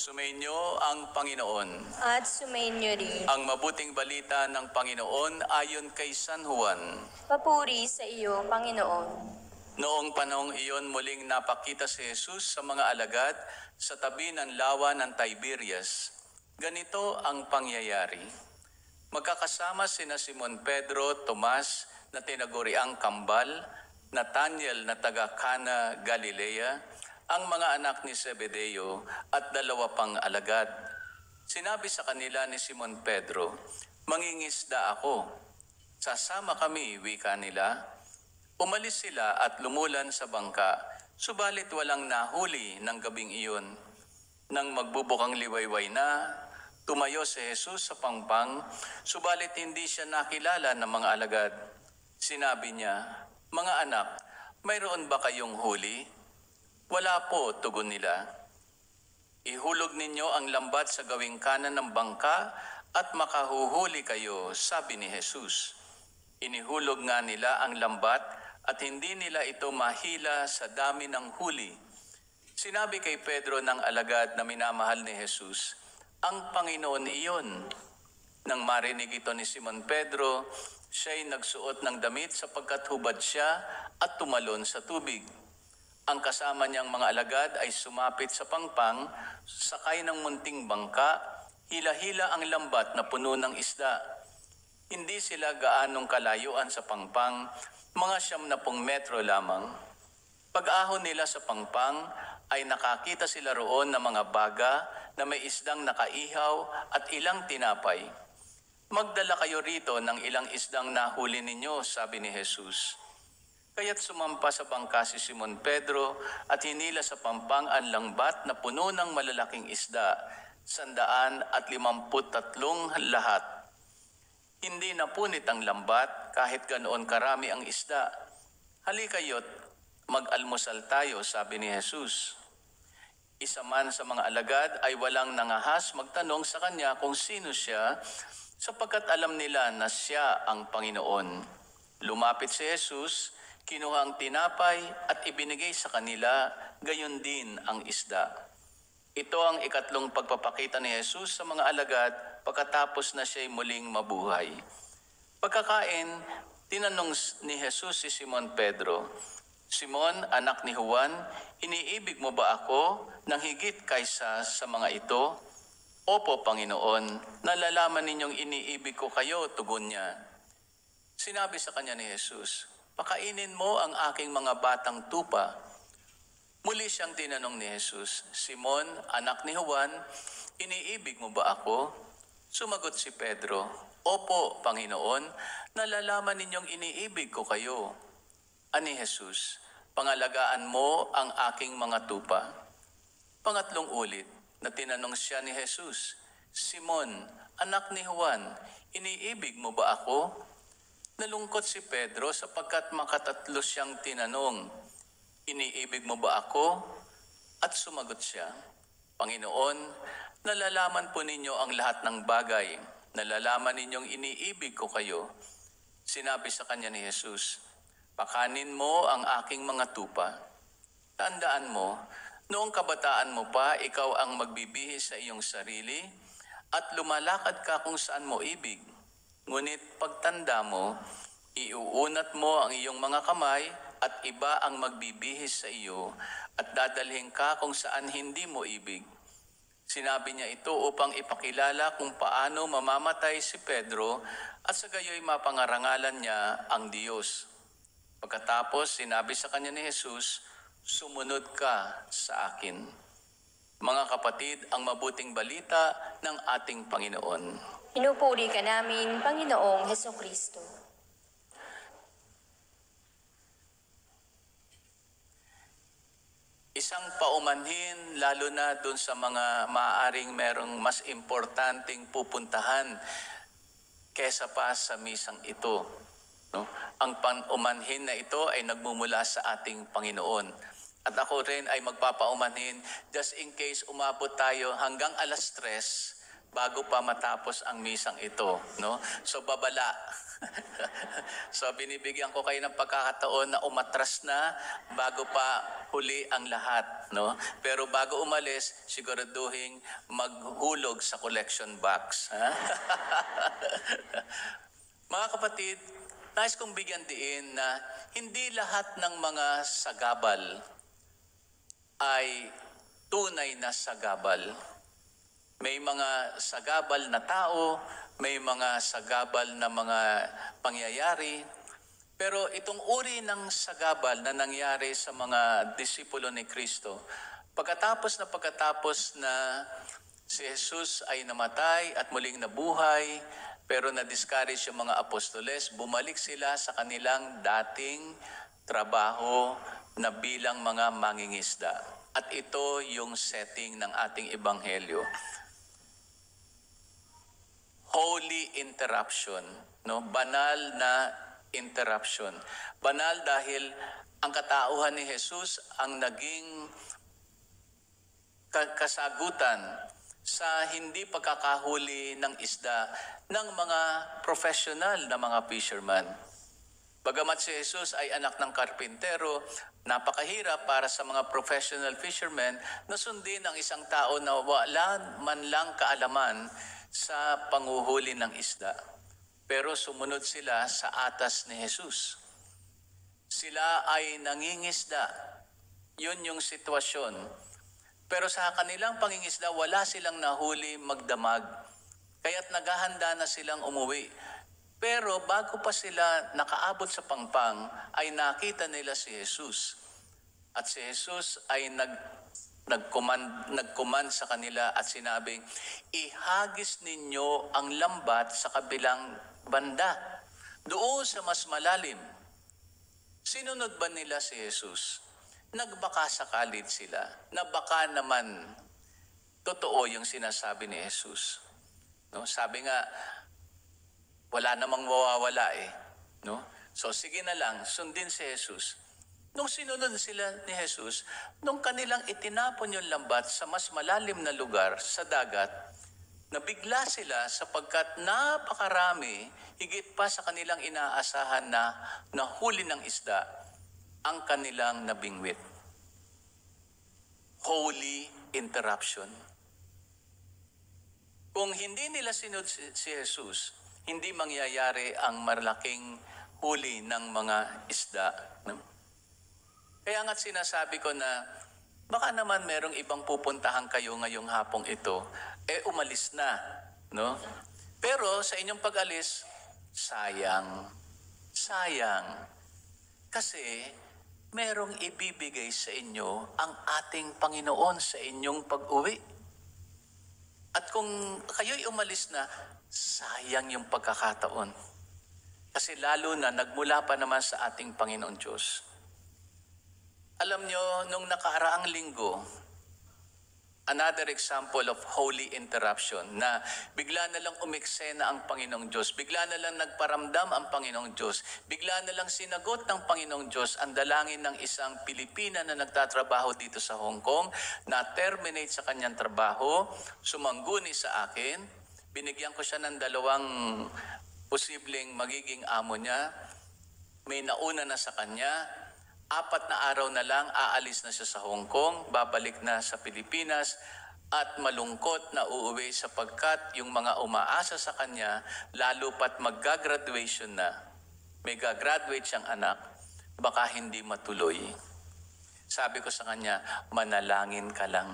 Sumainyo ang Panginoon. At sumainyo rin. Ang mabuting balita ng Panginoon ayon kay San Juan. Papuri sa iyo, Panginoon. Noong panahong iyon muling napakita si Jesus sa mga alagad sa tabi ng lawa ng Tiberias. Ganito ang pangyayari. Magkakasama sina Simon Pedro, Tomas na tinaguriang Kambal, Nathaniel na taga Cana, Galilea, ang mga anak ni Zebedeo at dalawa pang alagad. Sinabi sa kanila ni Simon Pedro, "Mangingisda ako." "Sasama kami," wika nila. Umalis sila at lumulan sa bangka, subalit walang nahuli ng gabing iyon. Nang magbubukang liwayway na, tumayo si Jesus sa pangpang, subalit hindi siya nakilala ng mga alagad. Sinabi niya, "Mga anak, mayroon ba kayong huli?" "Wala po," tugon nila. "Ihulog ninyo ang lambat sa gawing kanan ng bangka at makahuhuli kayo," sabi ni Jesus. Inihulog nga nila ang lambat at hindi nila ito mahila sa dami ng huli. Sinabi kay Pedro ng alagad na minamahal ni Jesus, "Ang Panginoon iyon." Nang marinig ito ni Simon Pedro, siya'y nagsuot ng damit sapagkat hubad siya at tumalon sa tubig. Ang kasama niyang mga alagad ay sumapit sa pangpang, sakay ng munting bangka, hila-hila ang lambat na puno ng isda. Hindi sila gaanong kalayuan sa pangpang, mga 90 metro lamang. Pag-ahon nila sa pangpang, ay nakakita sila roon ng mga baga na may isdang nakaihaw at ilang tinapay. "Magdala kayo rito ng ilang isdang nahuli ninyo," sabi ni Jesus. Kaya't sumampa sa bangka si Simon Pedro at hinila sa pampang ang lambat na puno ng malalaking isda, 153 lahat. Hindi napunit ang lambat kahit ganoon karami ang isda. "Halikayo't mag-almusal tayo," sabi ni Jesus. Isa man sa mga alagad ay walang nangahas magtanong sa kanya kung sino siya, sapagkat alam nila na siya ang Panginoon. Lumapit si Jesus, kinuha ang tinapay at ibinigay sa kanila, gayon din ang isda. Ito ang ikatlong pagpapakita ni Jesus sa mga alagad pagkatapos na siya'y muling mabuhay. Pagkakain, tinanong ni Jesus si Simon Pedro, "Simon, anak ni Juan, iniibig mo ba ako ng higit kaysa sa mga ito?" "Opo, Panginoon, nalalaman ninyong iniibig ko kayo," tugon niya. Sinabi sa kanya ni Jesus, "Pakainin mo ang aking mga batang tupa." Muli siyang tinanong ni Jesus, "Simon, anak ni Juan, iniibig mo ba ako?" Sumagot si Pedro, "Opo, Panginoon, nalalaman ninyong iniibig ko kayo." Ani Jesus, "Pangalagaan mo ang aking mga tupa." Pangatlong ulit na tinanong siya ni Jesus, "Simon, anak ni Juan, iniibig mo ba ako?" Nalungkot si Pedro sapagkat makatatlo siyang tinanong, "Iniibig mo ba ako?" At sumagot siya, "Panginoon, nalalaman po ninyo ang lahat ng bagay. Nalalaman ninyong iniibig ko kayo." Sinabi sa kanya ni Jesus, "Pakanin mo ang aking mga tupa." Tandaan mo, noong kabataan mo pa, ikaw ang magbibihis sa iyong sarili at lumalakad ka kung saan mo ibig. Ngunit pagtanda mo, iuunat mo ang iyong mga kamay at iba ang magbibihis sa iyo at dadalhin ka kung saan hindi mo ibig. Sinabi niya ito upang ipakilala kung paano mamamatay si Pedro at sa gayoy mapangarangalan niya ang Diyos. Pagkatapos, sinabi sa kanya ni Jesus, "Sumunod ka sa akin." Mga kapatid, ang mabuting balita ng ating Panginoon. Pinupuri ka namin, Panginoong Hesukristo. Isang paumanhin, lalo na dun sa mga maaaring merong mas importanteng pupuntahan kesa pa sa misang ito. No? Ang paumanhin na ito ay nagmumula sa ating Panginoon. At ako rin ay magpapaumanhin just in case umabot tayo hanggang 3:00 bago pa matapos ang misang ito, no? So babala. So binibigyan ko kayo ng pagkakataon na umatras na bago pa huli ang lahat, no? Pero bago umalis, siguraduhin maghulog sa collection box, ha? Mga kapatid, nais kong bigyan diin na hindi lahat ng mga sagabal ay tunay na sagabal. May mga sagabal na tao, may mga sagabal na mga pangyayari, pero itong uri ng sagabal na nangyari sa mga disipulo ni Kristo, pagkatapos na si Jesus ay namatay at muling nabuhay, pero na-discourage yung mga apostoles, bumalik sila sa kanilang dating trabaho na bilang mga mangingisda. At ito yung setting ng ating ebanghelyo. Holy interruption, no? Banal na interruption. Banal dahil ang katauhan ni Jesus ang naging kasagutan sa hindi pagkakahuli ng isda ng mga professional na mga fisherman. Bagamat si Jesus ay anak ng karpintero, napakahirap para sa mga professional fishermen na sundin ang isang tao na wala man lang kaalaman sa panguhuli ng isda. Pero sumunod sila sa atas ni Jesus. Sila ay nangingisda. Yun yung sitwasyon. Pero sa kanilang pangingisda, wala silang nahuli magdamag. Kaya't naghahanda na silang umuwi. Pero bago pa sila nakaabot sa pangpang, ay nakita nila si Jesus. At si Jesus ay nag-command sa kanila at sinabing, ihagis ninyo ang lambat sa kabilang banda, doon sa mas malalim. Sinunod ba nila si Jesus? Nagbaka sakalid sila, na baka naman totoo yung sinasabi ni Jesus. No? Sabi nga, wala namang mawawala eh. No? So sige na lang, sundin si Jesus. Nung sinunod sila ni Jesus, nung kanilang itinapon yung lambat sa mas malalim na lugar sa dagat, nabigla sila sapagkat napakarami, higit pa sa kanilang inaasahan na nahuli ng isda, ang kanilang nabingwit. Holy interruption. Kung hindi nila sinunod si Jesus, hindi mangyayari ang malaking huli ng mga isda. Kaya nga't sinasabi ko na baka naman merong ibang pupuntahan kayo ngayong hapong ito, umalis na, no? Pero sa inyong pag-alis, sayang. Kasi merong ibibigay sa inyo ang ating Panginoon sa inyong pag-uwi. At kung kayo'y umalis na, sayang yung pagkakataon. Kasi lalo na nagmula pa naman sa ating Panginoon Diyos. Alam nyo, nung nakaraang linggo, another example of holy interruption na bigla na lang umeksena ang Panginoong Diyos, bigla na lang nagparamdam ang Panginoong Diyos, bigla na lang sinagot ng Panginoong Diyos ang dalangin ng isang Pilipina na nagtatrabaho dito sa Hong Kong, na terminate sa kanyang trabaho, sumangguni sa akin, binigyan ko siya ng 2 posibleng magiging amo niya, may nauna na sa kanya, 4 na araw na lang, aalis na siya sa Hong Kong, babalik na sa Pilipinas, at malungkot na uuwi sapagkat yung mga umaasa sa kanya, lalo pat mag-graduation na, may gagraduate siyang anak, baka hindi matuloy. Sabi ko sa kanya, manalangin ka lang.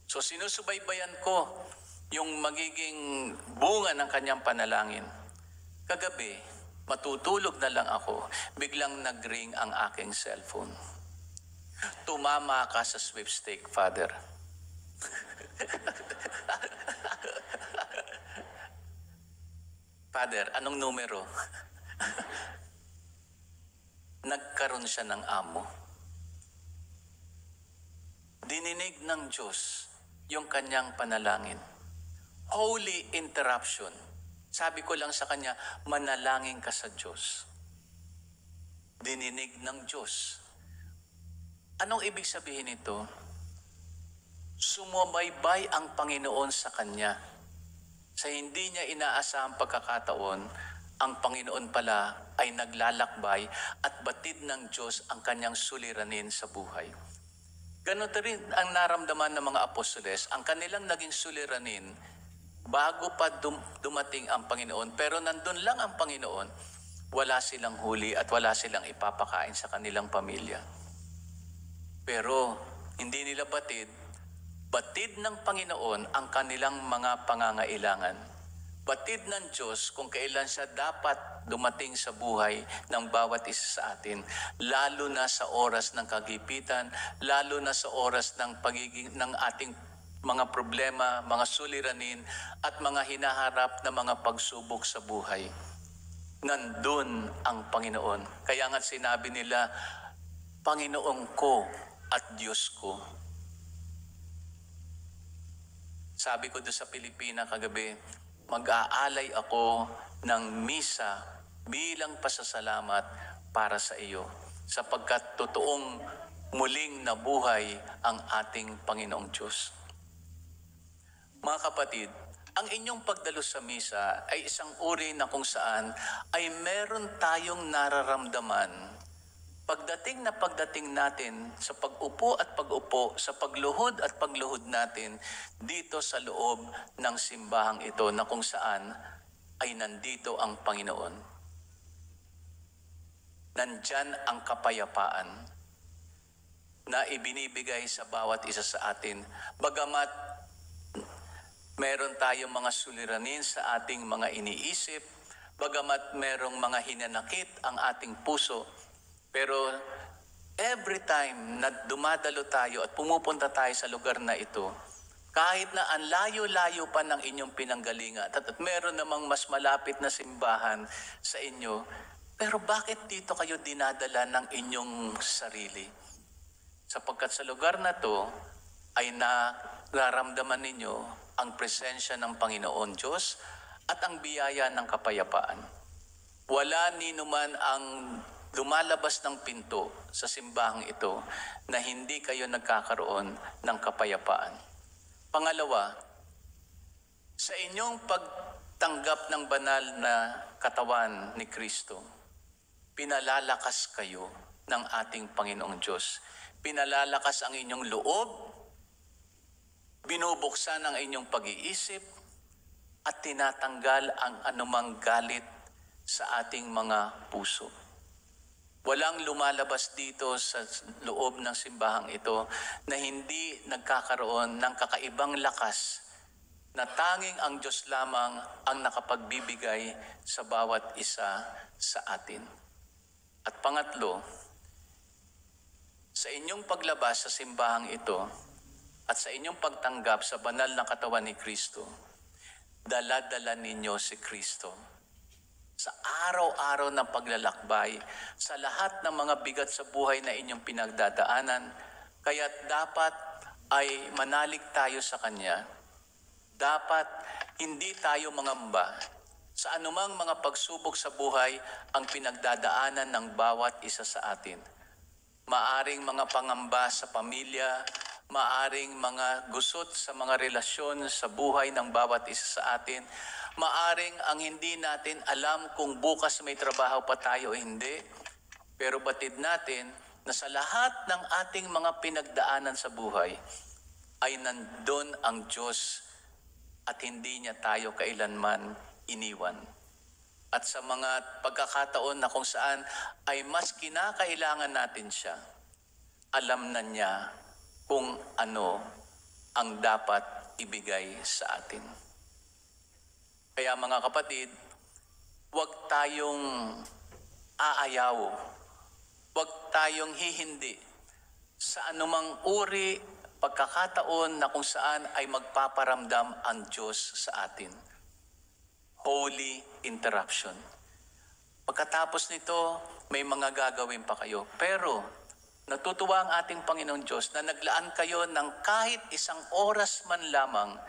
So sinusubaybayan ko yung magiging bunga ng kanyang panalangin. Kagabi, matutulog na lang ako, biglang nag-ring ang aking cellphone. Tumama ka sa sweepstake, Father. Father, anong numero? Nagkaroon siya ng amo. Dininig ng Diyos yung kanyang panalangin. Holy interruption. Sabi ko lang sa kanya, manalangin ka sa Diyos. Dininig ng Diyos. Anong ibig sabihin nito? Sumubaybay ang Panginoon sa kanya. Sa hindi niya inaasahang pagkakataon, ang Panginoon pala ay naglalakbay at batid ng Diyos ang kanyang suliranin sa buhay. Ganon rin ang naramdaman ng mga apostoles, ang kanilang naging suliranin bago pa dumating ang Panginoon. Pero nandun lang ang Panginoon, wala silang huli at wala silang ipapakain sa kanilang pamilya. Pero hindi nila batid ng Panginoon ang kanilang mga pangangailangan. Batid ng Diyos kung kailan siya dapat dumating sa buhay ng bawat isa sa atin. Lalo na sa oras ng kagipitan, lalo na sa oras ng ng ating mga problema, mga suliranin, at mga hinaharap na mga pagsubok sa buhay. Nandun ang Panginoon. Kaya nga sinabi nila, Panginoon ko at Diyos ko. Sabi ko doon sa Pilipina kagabi, mag-aalay ako ng misa bilang pasasalamat para sa iyo, sapagkat totoong muling nabuhay ang ating Panginoong Diyos. Mga kapatid, ang inyong pagdalo sa misa ay isang uri na kung saan ay meron tayong nararamdaman pagdating natin sa pag-upo at pag-upo, sa pagluhod at pagluhod natin dito sa loob ng simbahang ito na kung saan ay nandito ang Panginoon. Nandyan ang kapayapaan na ibinibigay sa bawat isa sa atin. Bagamat meron tayong mga suliranin sa ating mga iniisip, bagamat merong mga hinanakit ang ating puso, pero every time na dumadalo tayo at pumupunta tayo sa lugar na ito, kahit na ang layo-layo pa ng inyong pinanggalingan at meron namang mas malapit na simbahan sa inyo, pero bakit dito kayo dinadala ng inyong sarili? Sapagkat sa lugar na to ay nararamdaman ninyo ang presensya ng Panginoon Diyos at ang biyaya ng kapayapaan. Wala ni numan ang lumalabas ng pinto sa simbahang ito na hindi kayo nagkakaroon ng kapayapaan. Pangalawa, sa inyong pagtanggap ng banal na katawan ni Kristo, pinalalakas kayo ng ating Panginoong Diyos. Pinalalakas ang inyong loob, binubuksan ang inyong pag-iisip, at tinatanggal ang anumang galit sa ating mga puso. Walang lumalabas dito sa loob ng simbahang ito na hindi nagkakaroon ng kakaibang lakas na tanging ang Diyos lamang ang nakapagbibigay sa bawat isa sa atin. At pangatlo, sa inyong paglabas sa simbahang ito at sa inyong pagtanggap sa banal na katawan ni Kristo, dala-dala ninyo si Kristo. Sa araw-araw ng paglalakbay, sa lahat ng mga bigat sa buhay na inyong pinagdadaanan, kaya't dapat ay manalig tayo sa Kanya. Dapat hindi tayo mangamba sa anumang mga pagsubok sa buhay ang pinagdadaanan ng bawat isa sa atin. Maaring mga pangamba sa pamilya, maaring mga gusot sa mga relasyon sa buhay ng bawat isa sa atin, maaring ang hindi natin alam kung bukas may trabaho pa tayo o hindi, pero batid natin na sa lahat ng ating mga pinagdaanan sa buhay ay nandun ang Diyos at hindi niya tayo kailanman iniwan. At sa mga pagkakataon na kung saan ay mas kinakailangan natin siya, alam na niya kung ano ang dapat ibigay sa atin. Kaya mga kapatid, huwag tayong aayaw, huwag tayong hihindi sa anumang uri, pagkakataon na kung saan ay magpaparamdam ang Diyos sa atin. Holy interruption. Pagkatapos nito, may mga gagawin pa kayo. Pero natutuwa ang ating Panginoong Diyos na naglaan kayo ng kahit isang oras man lamang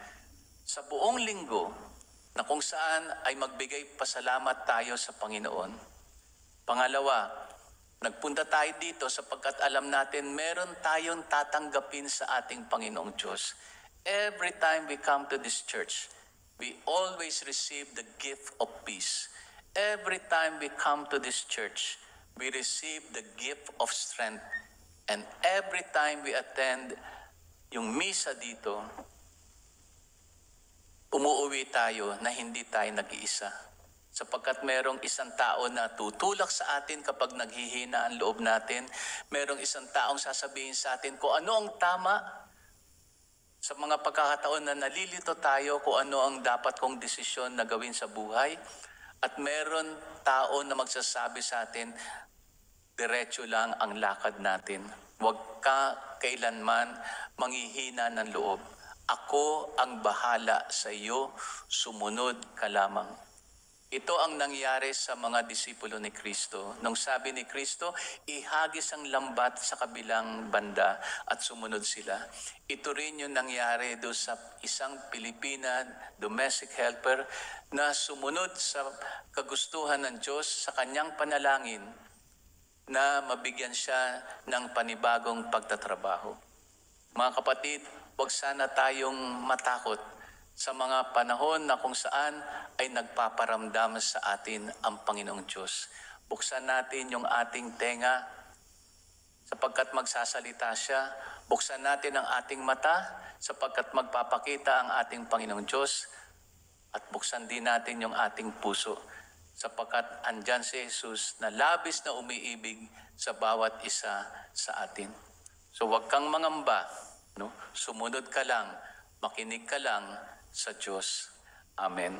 sa buong linggo na kung saan ay magbigay pasalamat tayo sa Panginoon. Pangalawa, Nagpunta tayo dito sapagkat alam natin meron tayong tatanggapin sa ating Panginoong Diyos. Every time we come to this church, we always receive the gift of peace. Every time we come to this church, we receive the gift of strength. And every time we attend yung misa dito, umuuwi tayo na hindi tayo nag-iisa. Sapagkat merong isang tao na tutulak sa atin kapag naghihina ang loob natin. Merong isang taong sasabihin sa atin kung ano ang tama sa mga pagkakataon na nalilito tayo kung ano ang dapat kong desisyon na gawin sa buhay. At meron tao na magsasabi sa atin, diretso lang ang lakad natin. Huwag ka kailanman manghihina ng loob. Ako ang bahala sa iyo, sumunod ka lamang. Ito ang nangyari sa mga disipulo ni Kristo. Nung sabi ni Kristo, ihagis ang lambat sa kabilang banda at sumunod sila. Ito rin yung nangyari doon sa isang Pilipina, domestic helper, na sumunod sa kagustuhan ng Diyos sa kanyang panalangin na mabigyan siya ng panibagong pagtatrabaho. Mga kapatid, huwag sana tayong matakot sa mga panahon na kung saan ay nagpaparamdam sa atin ang Panginoong Diyos. Buksan natin yung ating tenga sapagkat magsasalita siya. Buksan natin ang ating mata sapagkat magpapakita ang ating Panginoong Diyos. At buksan din natin yung ating puso sapagkat andyan si Jesus na labis na umiibig sa bawat isa sa atin. So huwag kang mangamba, no? Sumunod ka lang, makinig ka lang sa Diyos. Amen.